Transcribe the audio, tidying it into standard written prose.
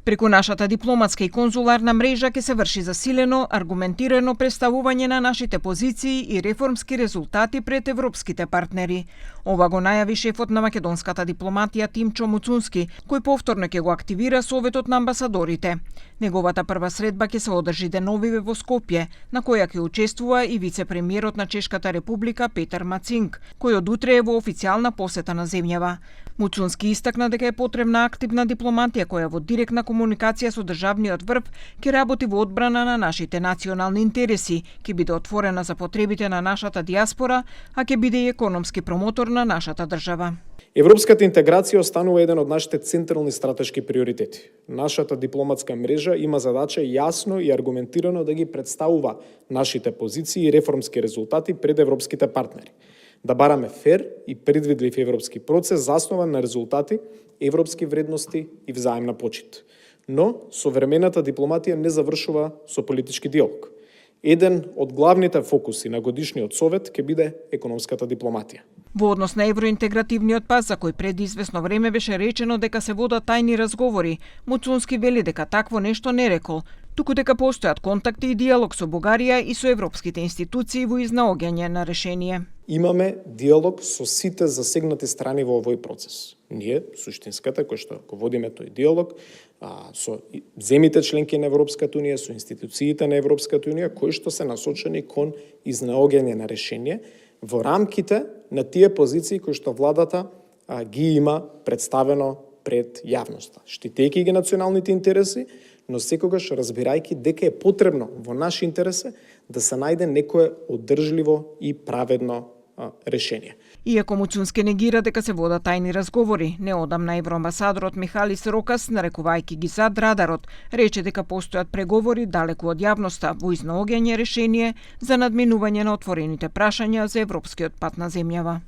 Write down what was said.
Преку нашата дипломатска и конзуларна мрежа ќе се врши засилено, аргументирано представување на нашите позиции и реформски резултати пред европските партнери. Ова го најави шефот на македонската дипломатија Тимчо Муцунски, кој повторно ќе го активира Советот на амбасадорите. Неговата прва средба ќе се одржи деновиве во Скопје, на која ќе учествува и вице-премиерот на Чешката република Петар Мацинг, кој од утре е во официјална посета на земјава. Муцунски истакна дека е потребна активна дипломатија која во директна комуникација со државниот врв ќе работи во одбрана на нашите национални интереси, ќе биде отворена за потребите на нашата диаспора, а ќе биде и економски промотор на нашата држава. Европската интеграција останува еден од нашите централни стратешки приоритети. Нашата дипломатска мрежа има задача јасно и аргументирано да ги представува нашите позиции и реформски резултати пред европските партнери. Да бараме фер и предвидлив европски процес заснован на резултати, европски вредности и взаемна почит. Но современата дипломатија не завршува со политички диалог. Еден од главните фокуси на годишниот совет ќе биде економската дипломатија. Во однос на евроинтегративниот пат, за кој пред известно време беше речено дека се водат тајни разговори, Муцунски вели дека такво нешто не рекол, туку дека постојат контакти и диалог со Бугарија и со европските институции во изнаоѓање на решение. Имаме диалог со сите засегнати страни во овој процес. Ние, суштинската, кој што го водиме тој диалог, со земите членки на Европската унија, со институциите на Европската унија, кои што се насочени кон изнаоѓање на решение во рамките на тие позиции кои што владата ги има представено пред јавноста, штитејќи ги националните интереси, но секогаш разбирајќи дека е потребно во наш интерес да се најде некое одржливо и праведно решение. Иако Муцунски негира дека се водат тајни разговори, неодамна евроамбасадорот Михалис Рокас, нарекувајќи ги зад радарот, рече дека постојат преговори далеку од јавноста во изнаоѓање решение за надминување на отворените прашања за европскиот пат на земјава.